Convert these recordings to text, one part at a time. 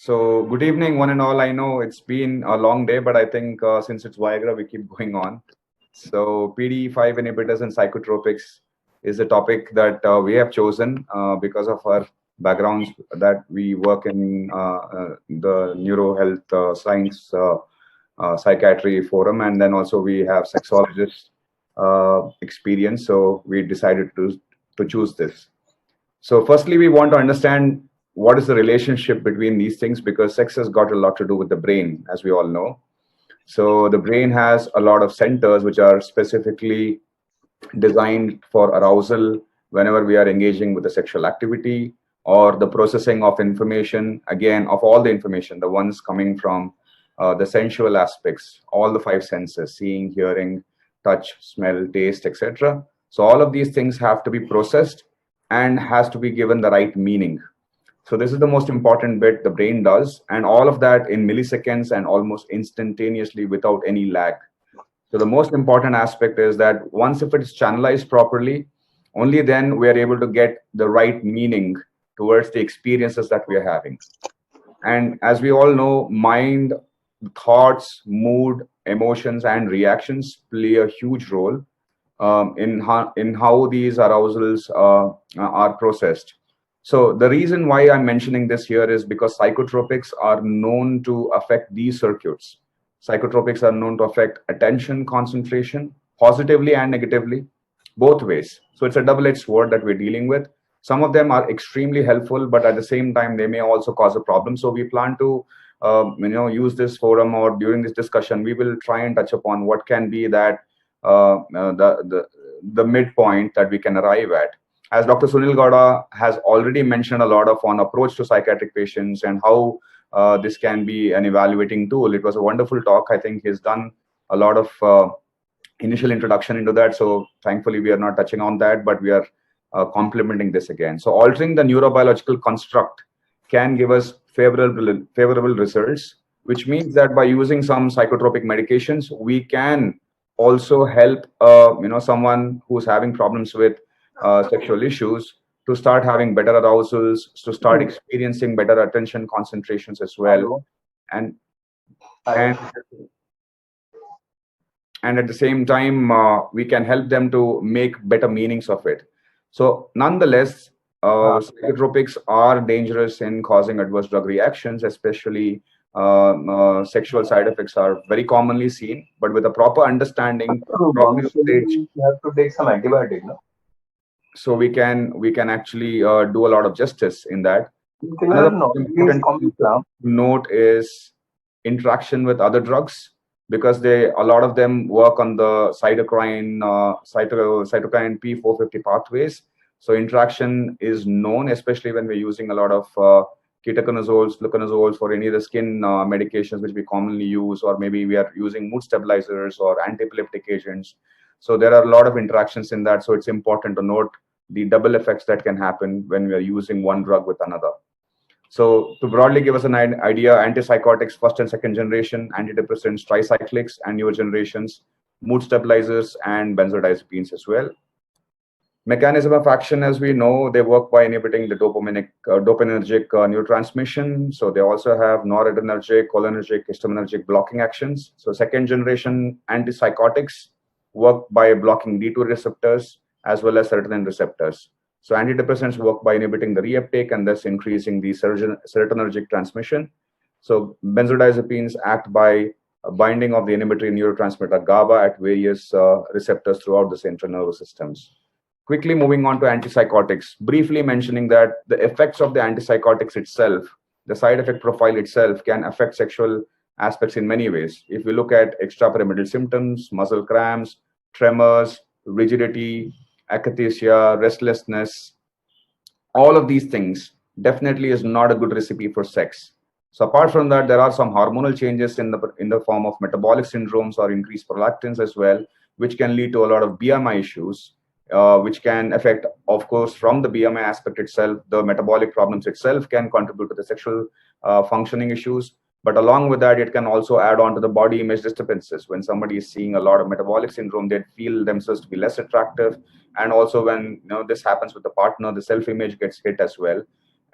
So, good evening, one and all. I know it's been a long day, but I think since it's Viagra, we keep going on. So, PDE5 inhibitors and psychotropics is a topic that we have chosen because of our backgrounds that we work in the neuro health science psychiatry forum, and then also we have sexologist experience. So, we decided to choose this. So, firstly, we want to understand what is the relationship between these things because sex has got a lot to do with the brain, as we all know. So, the brain has a lot of centers which are specifically designed for arousal whenever we are engaging with the sexual activity or the processing of information, again, of all the information, the ones coming from the sensual aspects, all the five senses, seeing, hearing, touch, smell, taste, etc. So all of these things have to be processed and has to be given the right meaning. So this is the most important bit the brain does, and all of that in milliseconds and almost instantaneously without any lag. So the most important aspect is that once if it is channelized properly, only then we are able to get the right meaning towards the experiences that we are having. And as we all know, mind, thoughts, mood, emotions, and reactions play a huge role in how these arousals are processed. So the reason why I'm mentioning this here is because psychotropics are known to affect these circuits. Psychotropics are known to affect attention concentration positively and negatively, both ways. So it's a double-edged sword that we're dealing with. Some of them are extremely helpful, but at the same time, they may also cause a problem. So we plan to use this forum or during this discussion, we will try and touch upon what can be that the midpoint that we can arrive at. As Dr. Sunil Gowda has already mentioned a lot of on approach to psychiatric patients and how this can be an evaluating tool. It was a wonderful talk. I think he's done a lot of initial introduction into that. So thankfully, we are not touching on that, but we are complementing this again. So altering the neurobiological construct can give us favorable results, which means that by using some psychotropic medications, we can also help someone who's having problems with sexual issues to start having better arousals, to start experiencing better attention concentrations as well, and and and at the same time we can help them to make better meanings of it. So nonetheless, psychotropics are dangerous in causing adverse drug reactions, especially sexual side effects are very commonly seen, but with a proper understanding, proper usage, You have to take some antibiotic, no? so we can actually do a lot of justice in that. Another important thing to note is interaction with other drugs, because a lot of them work on the cytokine P450 pathways. So interaction is known, especially when we're using a lot of ketoconozoles, fluconozoles for any of the skin medications which we commonly use, or maybe we are using mood stabilizers or antiepileptic agents. So there are a lot of interactions in that. So it's important to note the double effects that can happen when we are using one drug with another. So to broadly give us an idea, antipsychotics, first and second generation, antidepressants, tricyclics, and newer generations, mood stabilizers, and benzodiazepines as well. Mechanism of action, as we know, they work by inhibiting the dopaminergic neurotransmission. So they also have noradrenergic, cholinergic, histaminergic blocking actions. So second generation antipsychotics work by blocking D2 receptors as well as serotonin receptors. So antidepressants work by inhibiting the reuptake and thus increasing the serotonergic transmission. So benzodiazepines act by binding of the inhibitory neurotransmitter GABA at various receptors throughout the central nervous systems. Quickly moving on to antipsychotics, briefly mentioning that the effects of the antipsychotics itself, the side effect profile itself, can affect sexual aspects in many ways. If we look at extrapyramidal symptoms, muscle cramps, tremors, rigidity, akathisia, restlessness, all of these things definitely is not a good recipe for sex. So apart from that, there are some hormonal changes in the form of metabolic syndromes or increased prolactins as well, which can lead to a lot of BMI issues, which can affect, of course, from the BMI aspect itself, the metabolic problems itself can contribute to the sexual functioning issues. But along with that, it can also add on to the body image disturbances. When somebody is seeing a lot of metabolic syndrome, they feel themselves to be less attractive. And also when this happens with the partner, the self-image gets hit as well.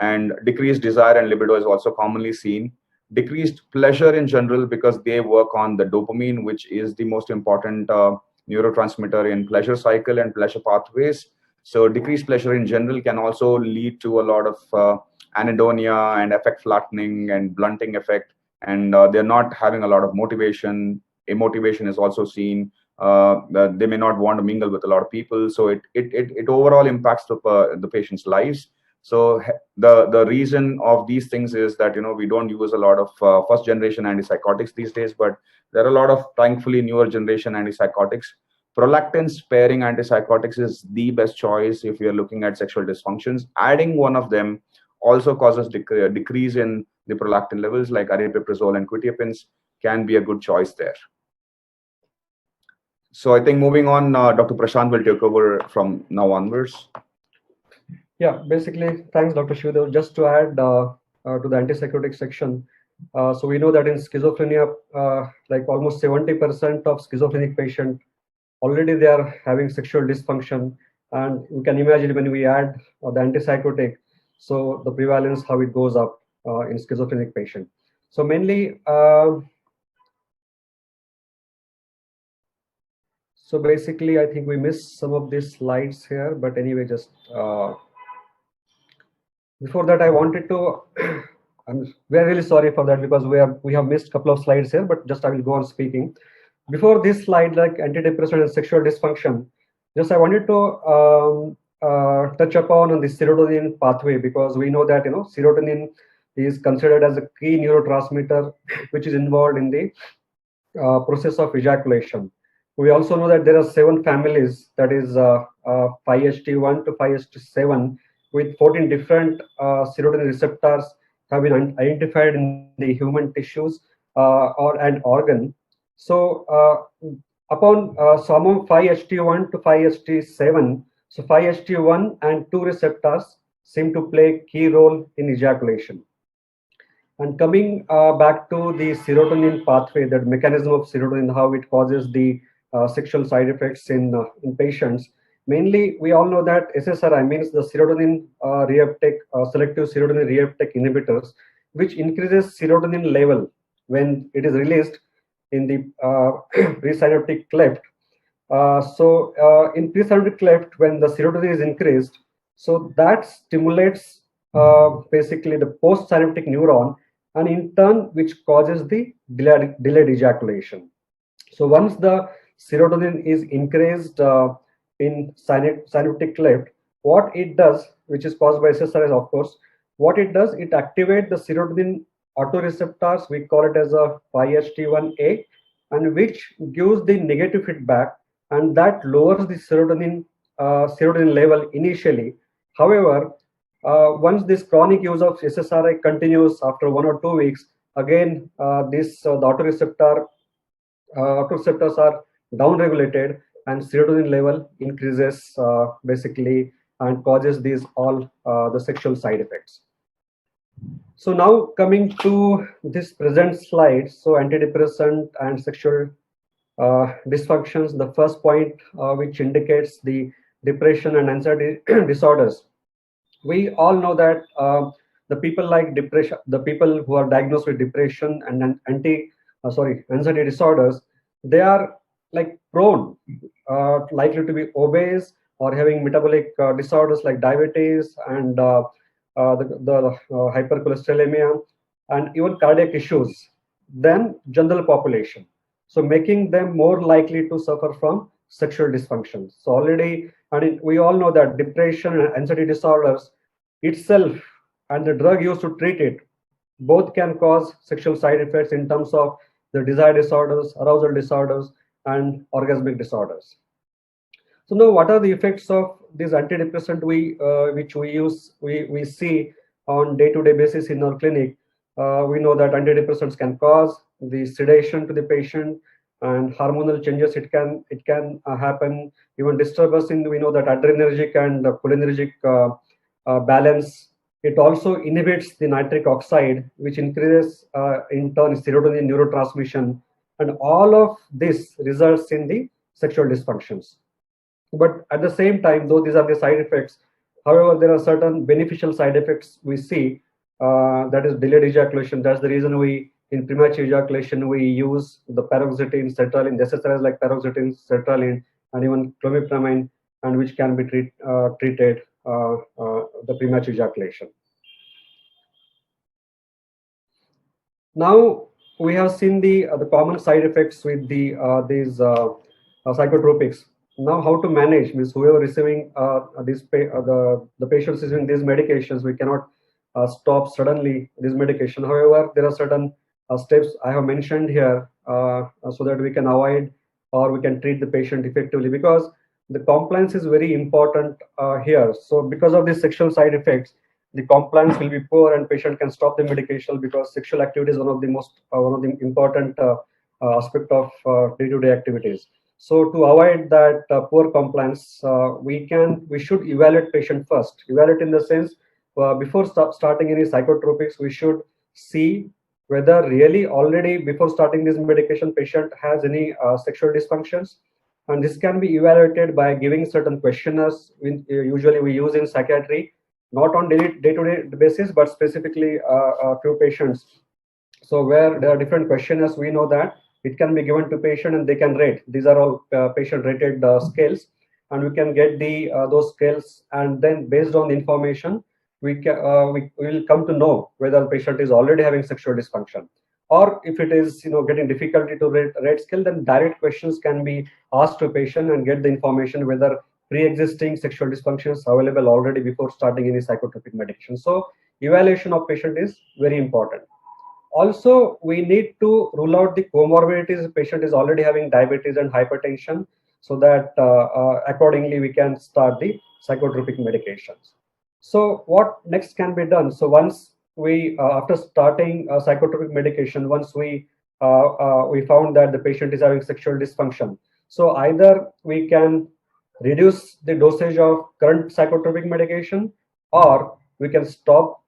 And decreased desire and libido is also commonly seen. Decreased pleasure in general, because they work on the dopamine, which is the most important neurotransmitter in pleasure cycle and pleasure pathways. So decreased pleasure in general can also lead to a lot of anhedonia and affect flattening and blunting effect, and they're not having a lot of motivation. Immotivation is also seen. They may not want to mingle with a lot of people, so it overall impacts the patient's lives. So the reason of these things is that we don't use a lot of first generation antipsychotics these days, but there are a lot of, thankfully, newer generation antipsychotics. Prolactin sparing antipsychotics is the best choice if you're looking at sexual dysfunctions. Adding one of them also causes decrease in the prolactin levels, like aripiprazole and quetiapines can be a good choice there. So I think moving on, Dr. Prashant will take over from now onwards. Yeah, basically, thanks, Dr. Shiv. Just to add to the antipsychotic section, so we know that in schizophrenia, like almost 70% of schizophrenic patients already they are having sexual dysfunction, and you can imagine when we add the antipsychotic, so the prevalence how it goes up in schizophrenic patient. So mainly, so basically, I think we missed some of these slides here, but anyway, just before that, I wanted to. We're really sorry for that, because we have missed a couple of slides here, but just I will go on speaking. Before this slide, like antidepressant and sexual dysfunction, just I wanted to touch upon on the serotonin pathway, because we know that serotonin is considered as a key neurotransmitter which is involved in the process of ejaculation. We also know that there are 7 families, that is 5HT1 to 5HT7, with 14 different serotonin receptors have been identified in the human tissues or an organ. So so among 5HT1 to 5HT7, so 5HT1 and 2 receptors seem to play a key role in ejaculation. And coming back to the serotonin pathway, that mechanism of serotonin, how it causes the sexual side effects in patients. Mainly, we all know that SSRI means the serotonin reuptake, selective serotonin reuptake inhibitors, which increases serotonin level when it is released in the presynaptic cleft. In presynaptic cleft, when the serotonin is increased, so that stimulates basically the postsynaptic neuron, and in turn, which causes the delayed ejaculation. So once the serotonin is increased in synaptic cleft, what it does, which is caused by SSRIs, of course, what it does, it activates the serotonin autoreceptors, we call it as a 5HT1A, and which gives the negative feedback, and that lowers the serotonin level initially. However, once this chronic use of SSRI continues after 1 or 2 weeks, again the autoreceptors are downregulated, and serotonin level increases basically, and causes these all the sexual side effects. So now coming to this present slide, so antidepressant and sexual dysfunctions, the first point which indicates the depression and anxiety disorders. We all know that the people like depression, the people who are diagnosed with depression and anxiety disorders, they are like prone, likely to be obese or having metabolic disorders like diabetes and the hypercholesterolemia and even cardiac issues than general population. So making them more likely to suffer from sexual dysfunction. So already, we all know that depression and anxiety disorders itself and the drug used to treat it both can cause sexual side effects in terms of the desire disorders, arousal disorders, and orgasmic disorders. So now, what are the effects of this antidepressant which we see on day-to-day basis in our clinic? We know that antidepressants can cause the sedation to the patient and hormonal changes. It can happen, even disturbance in, we know that adrenergic and cholinergic balance. It also inhibits the nitric oxide, which increases in turn serotonin neurotransmission, and all of this results in the sexual dysfunctions. But at the same time, though these are the side effects, However, there are certain beneficial side effects we see, that is delayed ejaculation. That's the reason in premature ejaculation, we use the paroxetine, sertraline, the SSRIs like paroxetine, sertraline, and even clomipramine, and which can be treated the premature ejaculation. Now we have seen the common side effects with these psychotropics. Now, how to manage means whoever receiving the patients receiving these medications, we cannot stop suddenly this medication. However, there are certain steps I have mentioned here, so that we can avoid or we can treat the patient effectively, because the compliance is very important here. So because of these sexual side effects, the compliance will be poor and patient can stop the medication, because sexual activity is one of the important aspect of day-to-day activities. So to avoid that poor compliance, we should evaluate patient first. Evaluate in the sense, before starting any psychotropics, we should see whether really already before starting this medication patient has any sexual dysfunctions, and this can be evaluated by giving certain questionnaires. Usually we use in psychiatry, not on day-to-day basis, but specifically a few patients. So where there are different questionnaires, we know that it can be given to patient and they can rate. These are all patient rated scales, and we can get those scales, and then based on the information, we will come to know whether the patient is already having sexual dysfunction, or if it is getting difficulty to rate scale, then direct questions can be asked to patient and get the information whether pre-existing sexual dysfunctions available already before starting any psychotropic medication. So evaluation of patient is very important. Also, we need to rule out the comorbidities. The patient is already having diabetes and hypertension, so that accordingly we can start the psychotropic medications. So what next can be done? So once we, after starting psychotropic medication, once we found that the patient is having sexual dysfunction, so either we can reduce the dosage of current psychotropic medication, or we can stop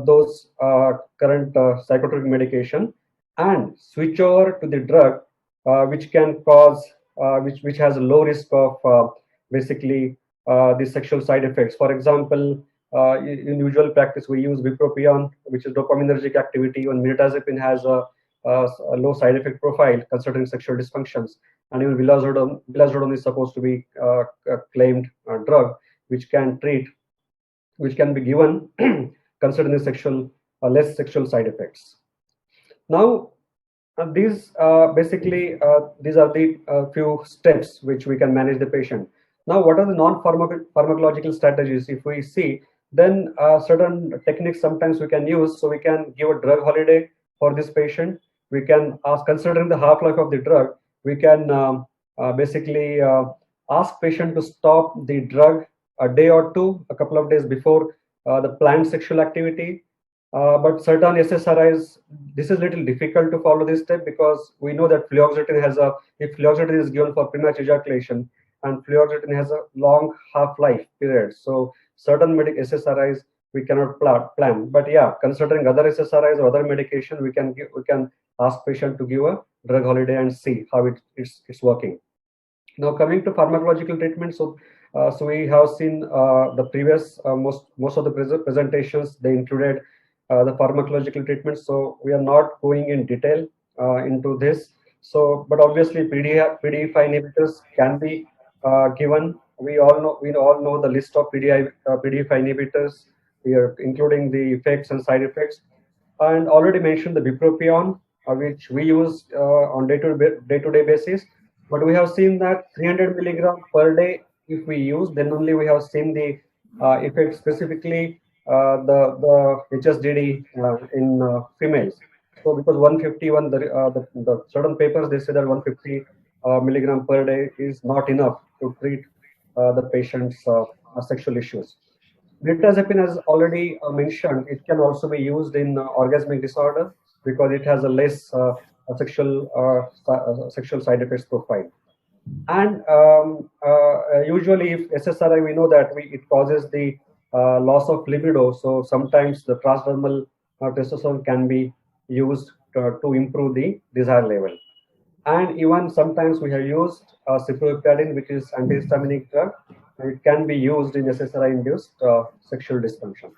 those current psychotropic medication and switch over to the drug which can cause which has a low risk of basically the sexual side effects. For example, in usual practice we use bupropion, which is dopaminergic activity, when mirtazapine has a low side effect profile considering sexual dysfunctions, and even vilazodone is supposed to be a claimed drug which can be given considering the less sexual side effects. Now, these are the few steps which we can manage the patient. Now, what are the non-pharmacological strategies? If we see, then certain techniques sometimes we can use. So we can give a drug holiday for this patient. We can ask, considering the half-life of the drug, we can basically ask patient to stop the drug a day or two, a couple of days before the planned sexual activity. But certain SSRIs, this is a little difficult to follow this step, because we know that if fluoxetine is given for premature ejaculation, and fluoxetine has a long half-life period. So certain SSRIs we cannot plan. But yeah, considering other SSRIs or other medication, we can ask patient to give a drug holiday and see how it's working. Now coming to pharmacological treatment, so we have seen the previous most of the presentations, they included the pharmacological treatment. So we are not going in detail into this. So, but obviously PDE5 inhibitors can be given. We all know the list of PDE5 inhibitors here, including the effects and side effects. And already mentioned the bupropion, which we use on day-to-day basis. But we have seen that 300 milligram per day, if we use, then only we have seen the effect, specifically the HSDD in females. So because 151, the certain papers, they say that 150 milligram per day is not enough to treat the patient's sexual issues. Mirtazapine, as already mentioned, it can also be used in orgasmic disorder, because it has a less sexual side effects profile. And usually, if SSRI, we know that it causes the loss of libido. So sometimes the transdermal testosterone can be used to improve the desired level. And even sometimes we have used ciprofloxacin, which is antihistaminic drug, It can be used in SSRI-induced sexual dysfunction.